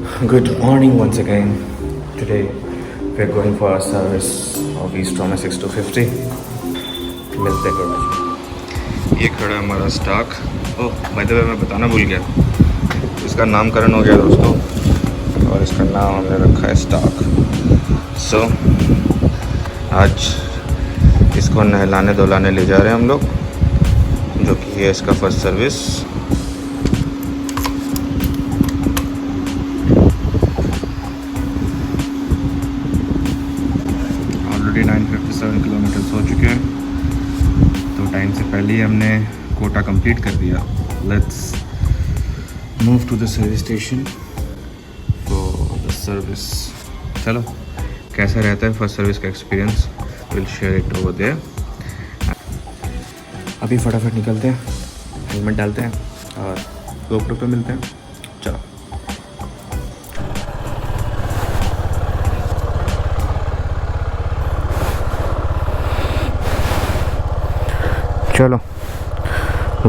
Good morning once again. Today we're going for our service of East Roma 6250. मिलते हैं थोड़ा। ये खड़ा है हमारा stock. Oh by the way मैं बताना भूल गया, इसका नामकरण हो गया दोस्तों और इसका नाम हमने रखा है स्टॉक। सो आज इसको नहलाने धुलाने ले जा रहे हैं हम लोग, जो कि है इसका फर्स्ट सर्विस। ऑलरेडी 957 किलोमीटर्स हो चुके हैं, तो टाइम से पहले ही हमने कोटा कंप्लीट कर दिया। Let's move to the service station for the service. चलो कैसा रहता है फर्स्ट सर्विस का experience, will share it over there. अभी फटाफट निकलते हैं, हेलमेट डालते हैं और GoPro पे मिलते हैं। चलो चलो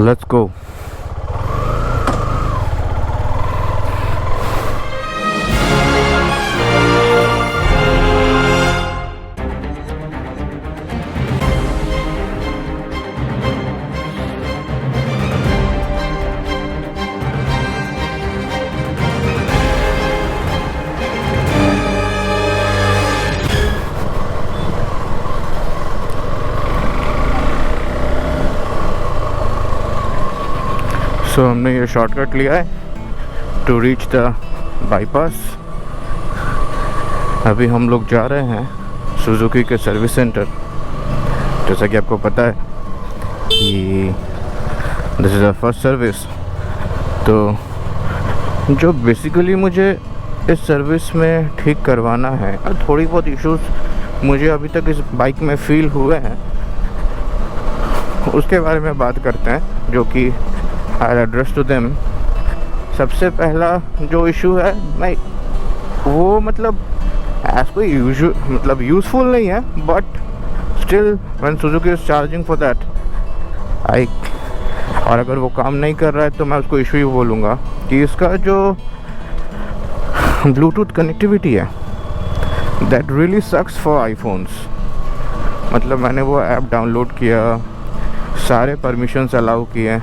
लेट्स गो। सो हमने ये शॉर्टकट लिया है टू रीच द बाईपास। अभी हम लोग जा रहे हैं सुजुकी के सर्विस सेंटर। जैसा कि आपको पता है कि this is the first service, तो जो बेसिकली मुझे इस सर्विस में ठीक करवाना है और थोड़ी बहुत इश्यूज मुझे अभी तक इस बाइक में फील हुए हैं, उसके बारे में बात करते हैं, जो कि आई एड्रेस टू देम। सबसे पहला जो इशू है, मैं वो मतलब एज कोई यूज़फुल नहीं है, but still when Suzuki is charging for that I, और अगर वो काम नहीं कर रहा है तो मैं उसको इशू ही बोलूँगा कि इसका जो ब्लूटूथ कनेक्टिविटी है that really sucks for iPhones. मतलब मैंने वो ऐप डाउनलोड किया, सारे परमिशंस अलाउ किए,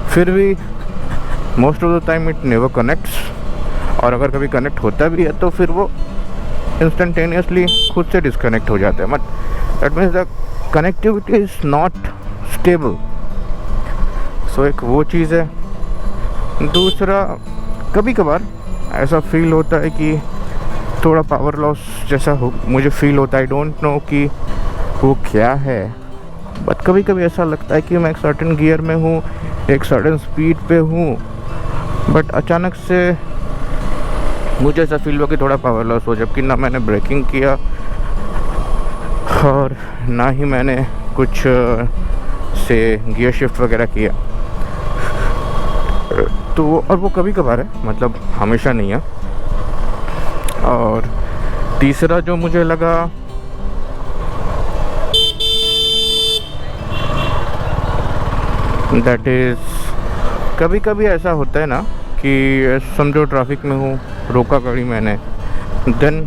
फिर भी most of the time it never connects, और अगर कभी कनेक्ट होता भी है तो फिर वो इंस्टेंटेनियसली खुद से डिस्कनेक्ट हो जाता है। But that means the connectivity is not stable. So एक वो चीज़ है। दूसरा, कभी कभार ऐसा फील होता है कि थोड़ा पावर लॉस जैसा हो, मुझे फील होता है। आई डोंट नो कि वो क्या है, बट कभी कभी ऐसा लगता है कि मैं एक सर्टेन गियर में हूँ, एक सर्टेन स्पीड पे हूँ, बट अचानक से मुझे ऐसा फील हुआ कि थोड़ा पावर लॉस हो, जबकि ना मैंने ब्रेकिंग किया और ना ही मैंने कुछ से गियर शिफ्ट वगैरह किया। तो और वो कभी कभार है, मतलब हमेशा नहीं है। और तीसरा जो मुझे लगा, दैट इज़ कभी कभी ऐसा होता है ना कि समझो ट्रैफिक में हूँ, रोका गाड़ी मैंने, then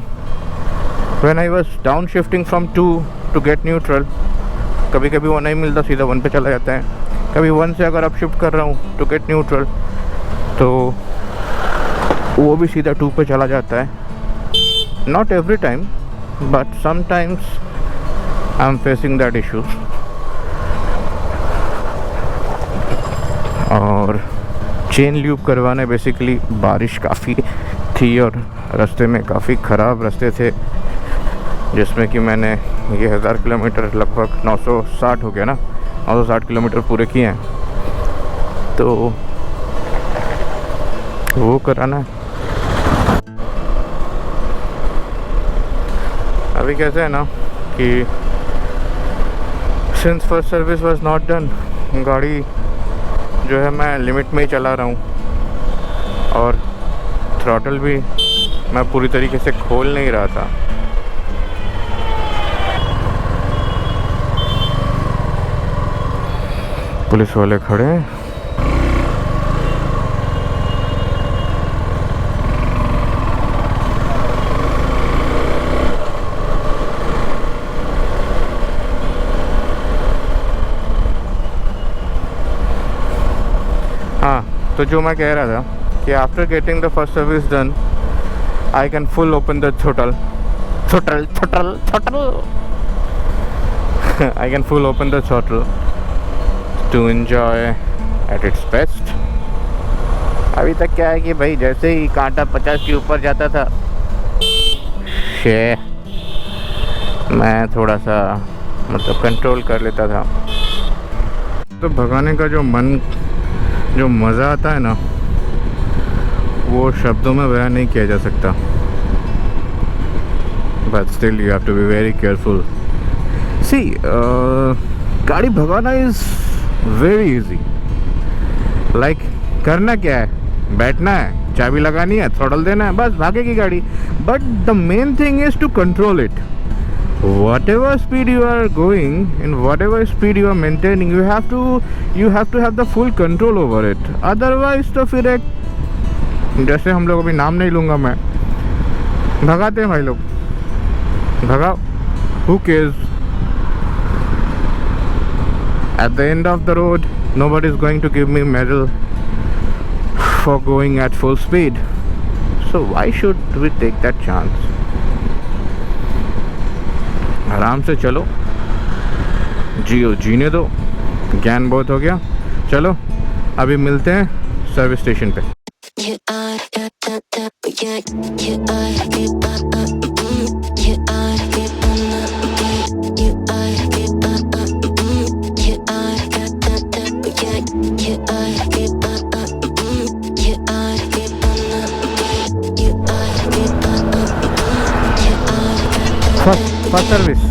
when I was down shifting from 2 to get neutral, कभी कभी वो नहीं मिलता, सीधा 1 पे चला जाता है। कभी 1 से अगर आप शिफ्ट कर रहा हूँ टू गेट न्यूट्रल तो वो भी सीधा 2 पे चला जाता है। Not every time, but sometimes I am facing that issues. और चेन ल्यूब करवाने, बेसिकली बारिश काफ़ी थी और रास्ते में काफ़ी ख़राब रास्ते थे, जिसमें कि मैंने ये 1000 किलोमीटर, लगभग 960 हो गया ना, 960 किलोमीटर पूरे किए हैं, तो वो कराना है। अभी कैसे है ना कि since first service was not done, गाड़ी जो है मैं लिमिट में ही चला रहा हूँ और थ्रॉटल भी मैं पूरी तरीके से खोल नहीं रहा था। पुलिस वाले खड़े हैं। तो जो मैं कह रहा था कि after getting the first service done I can full open the throttle I can full open the throttle to enjoy at its best. अभी तक क्या है कि भाई जैसे ही कांटा 50 के ऊपर जाता था मैं थोड़ा सा मतलब कंट्रोल कर लेता था। तो भगाने का जो मज़ा आता है ना, वो शब्दों में बयान नहीं किया जा सकता। But still you have to be very careful. See गाड़ी भगाना इज़ वेरी इजी। लाइक करना क्या है, बैठना है, चाबी लगानी है, थ्रॉटल देना है, बस भागेगी गाड़ी। But the main thing is to control it. Whatever speed you are going and whatever speed you are maintaining, you have to have the full control over it. Otherwise तो फिर एक जैसे हम लोग, अभी नाम नहीं लूँगा मैं, भगाते हैं भाई लोग, भगाओ, who cares? At the end of the road, nobody is going to give me medal for going at full speed. So why should we take that chance? आराम से चलो, जियो, जीने दो, ज्ञान बहुत हो गया। चलो अभी मिलते हैं सर्विस स्टेशन पे। First service.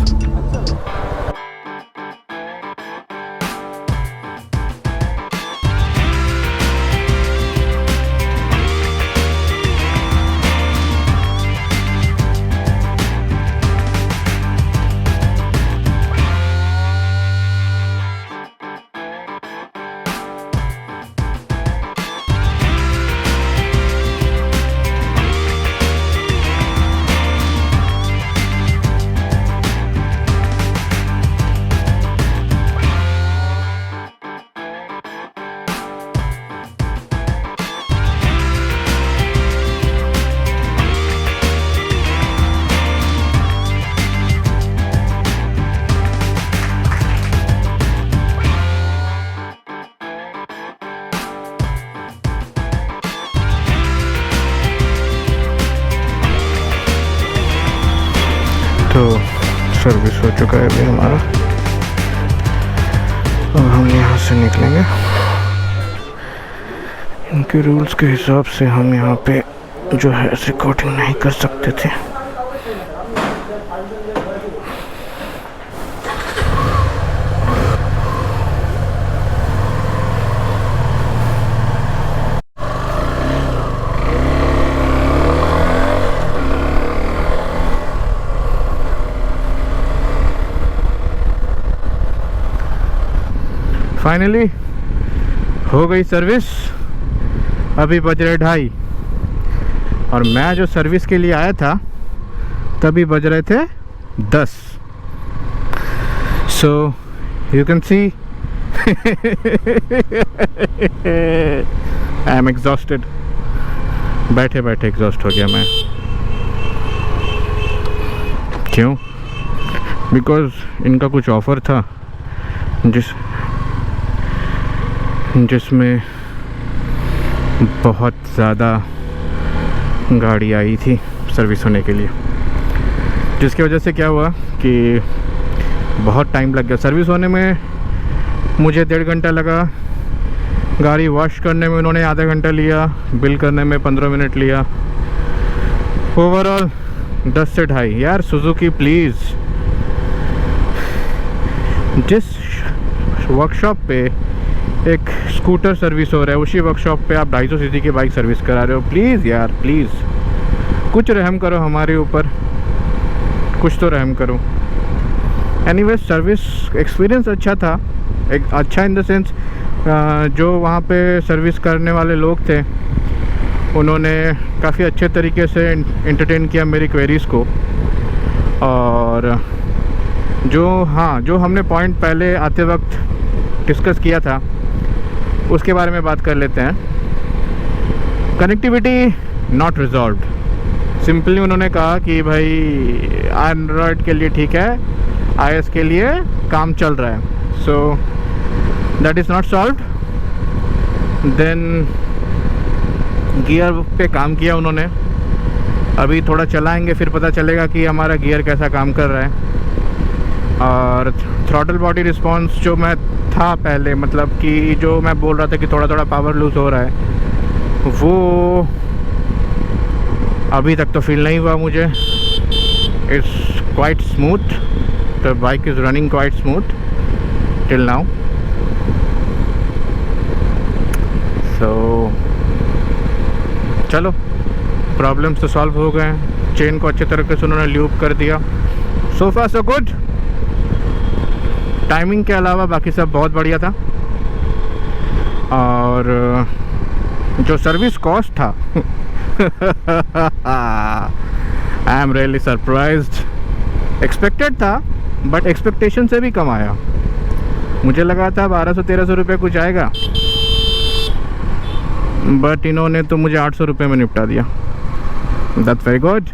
तो सर्विस हो चुका है अभी हमारा, अब हम यहाँ से निकलेंगे। इनके रूल्स के हिसाब से हम यहाँ पे जो है रिकॉर्डिंग नहीं कर सकते थे। फाइनली हो गई सर्विस। अभी बज रहे 2:30 और मैं जो सर्विस के लिए आया था तभी बज रहे थे 10। So you can see I am exhausted. बैठे बैठे एग्जॉस्ट हो गया मैं। क्यों? बिकॉज इनका कुछ ऑफ़र था जिसमें बहुत ज़्यादा गाड़ी आई थी सर्विस होने के लिए, जिसकी वजह से क्या हुआ कि बहुत टाइम लग गया सर्विस होने में। मुझे 1.5 घंटा लगा, गाड़ी वॉश करने में उन्होंने आधा घंटा लिया, बिल करने में 15 मिनट लिया। ओवरऑल 10 से 2:30। यार सुजुकी प्लीज़, जिस वर्कशॉप पे एक स्कूटर सर्विस हो रहा है उसी वर्कशॉप पे आप 250 सीसी की बाइक सर्विस करा रहे हो। प्लीज़ यार प्लीज़, कुछ रहम करो हमारे ऊपर, कुछ तो रहम करो। एनीवे सर्विस एक्सपीरियंस अच्छा था, एक अच्छा इन द सेंस जो वहाँ पे सर्विस करने वाले लोग थे उन्होंने काफ़ी अच्छे तरीके से एंटरटेन किया मेरी क्वेरीज़ को। और जो हमने पॉइंट पहले आते वक्त डिस्कस किया था उसके बारे में बात कर लेते हैं। Connectivity not resolved. सिंपली उन्होंने कहा कि भाई एंड्रॉयड के लिए ठीक है, iOS के लिए काम चल रहा है, so that is not solved. Then gear पे काम किया उन्होंने, अभी थोड़ा चलाएंगे फिर पता चलेगा कि हमारा गियर कैसा काम कर रहा है। और थ्रॉटल बॉडी रिस्पॉन्स जो मैं था पहले, मतलब कि जो मैं बोल रहा था कि थोड़ा थोड़ा पावर लूज़ हो रहा है, वो अभी तक तो फील नहीं हुआ मुझे। It's quite smooth, the bike is running quite smooth till now. So चलो, प्रॉब्लम्स तो सॉल्व हो गए हैं। चेन को अच्छे तरीके से उन्होंने ल्यूब कर दिया। सो फार सो गुड। टाइमिंग के अलावा बाकी सब बहुत बढ़िया था। और जो सर्विस कॉस्ट था I am really surprised. Expected था बट एक्सपेक्टेशन से भी कम आया। मुझे लगा था 1200-1300 रुपये कुछ आएगा, बट इन्होंने तो मुझे 800 रुपये में निपटा दिया। That's very good.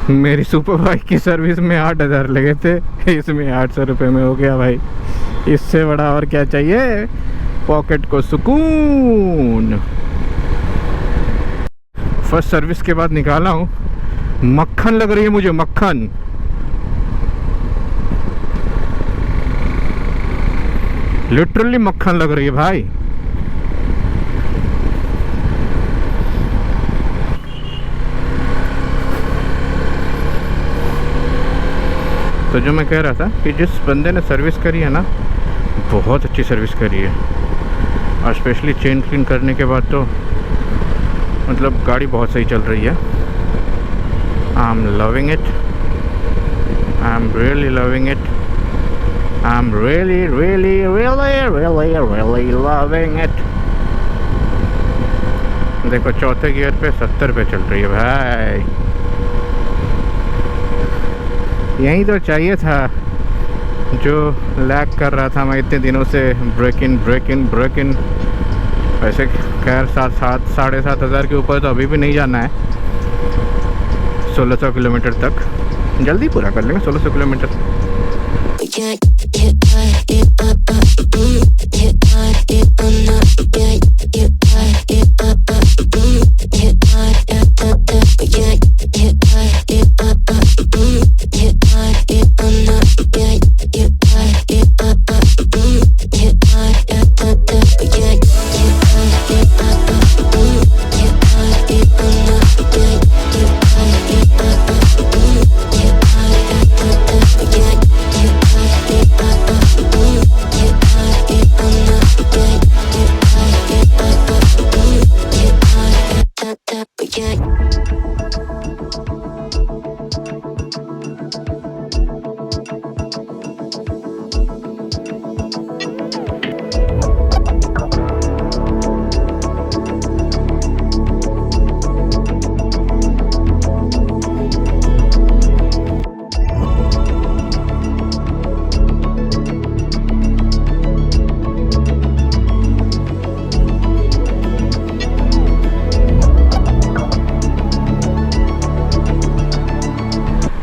मेरी सुपर बाइक की सर्विस में 8000 लगे थे, इसमें 800 रुपये में हो गया भाई। इससे बड़ा और क्या चाहिए, पॉकेट को सुकून। फर्स्ट सर्विस के बाद निकाला हूँ, मक्खन लग रही है मुझे, मक्खन। लिटरली मक्खन लग रही है भाई। तो जो मैं कह रहा था कि जिस बंदे ने सर्विस करी है ना, बहुत अच्छी सर्विस करी है। और स्पेशली चेन क्लीन करने के बाद तो मतलब गाड़ी बहुत सही चल रही है। I am loving it, I am really loving it, I am really really really really really loving it. देखो चौथे गियर पे 70 पे चल रही है भाई। यही तो चाहिए था जो लैग कर रहा था मैं इतने दिनों से। Break in. वैसे खैर 7,000-7,500 के ऊपर तो अभी भी नहीं जाना है। 1600 किलोमीटर तक जल्दी पूरा कर लेंगे। 1600 kilometre.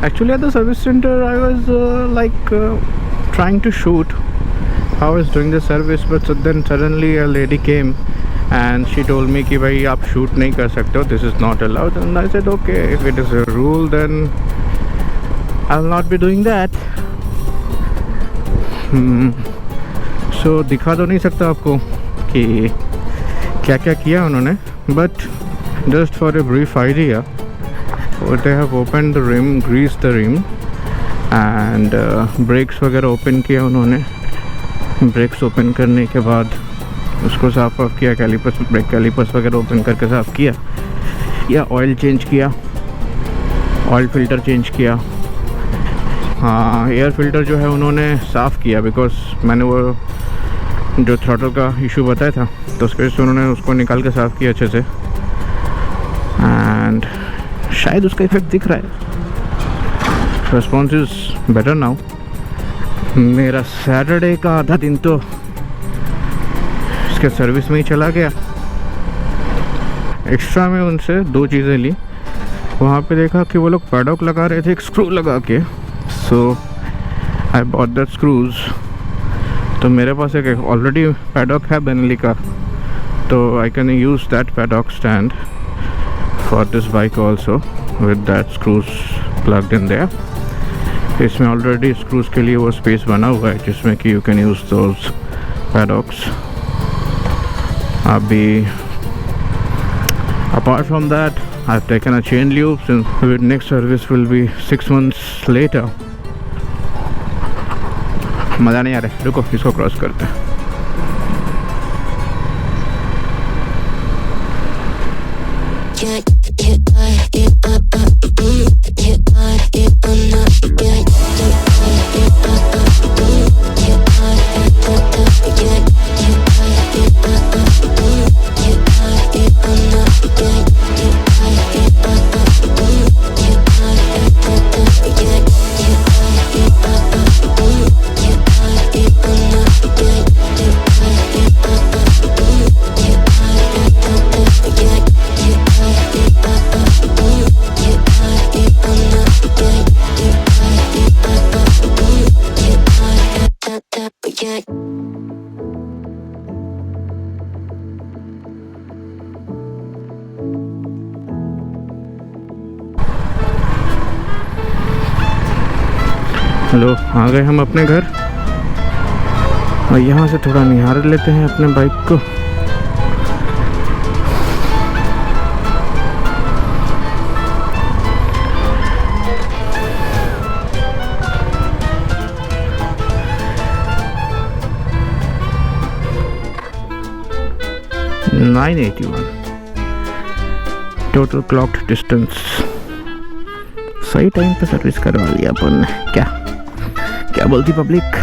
Actually, at the service center, I was trying to shoot how I was doing the service, but then suddenly a lady came and she told me कि भाई आप shoot नहीं कर सकते हो, this is not allowed. And I said okay, if it is a rule then I'll not be doing that. So दिखा तो नहीं सकता आपको कि क्या क्या किया उन्होंने, but just for a brief idea, they have opened the rim, greased the rim and brakes वगैरह ओपन किया उन्होंने। ब्रेक्स ओपन करने के बाद उसको साफ किया, कैलिपर्स, ब्रेक कैलिपर्स वगैरह ओपन करके साफ़ किया, या ऑयल चेंज किया, ऑयल फिल्टर चेंज किया। हाँ, एयर फिल्टर जो है उन्होंने साफ़ किया, बिकॉज मैंने वो जो थ्रॉटल का इशू बताया था तो उसके वजह से उन्होंने उसको निकाल के साफ़ किया अच्छे से। एंड शायद उसका इफेक्ट दिख रहा है। Response is better now. मेरा सैटरडे का आधा दिन तो इसके सर्विस में ही चला गया। एक्स्ट्रा में उनसे 2 चीज़ें ली। वहाँ पे देखा कि वो लोग पैडॉक लगा रहे थे एक स्क्रू लगा के, सो आई बॉट दैट स्क्रूज। तो मेरे पास एक ऑलरेडी पैडॉक है बेनली का, तो I can use that paddock stand for this bike also with that screws plugged in there. इसमें ऑलरेडी स्क्रूज के लिए वो स्पेस बना हुआ है जिसमें कि you can use those paddocks. अभी apart from that, I've taken a chain loop since the next service will be 6 months later. मज़ा नहीं आ रहा है, रुको इसको क्रॉस करते हैं। हेलो, आ गए हम अपने घर और यहाँ से थोड़ा निहार लेते हैं अपने बाइक को। Total clogged distance. सही टाइम पे सर्विस करवा लिया अपन ने। क्या बोलती पब्लिक?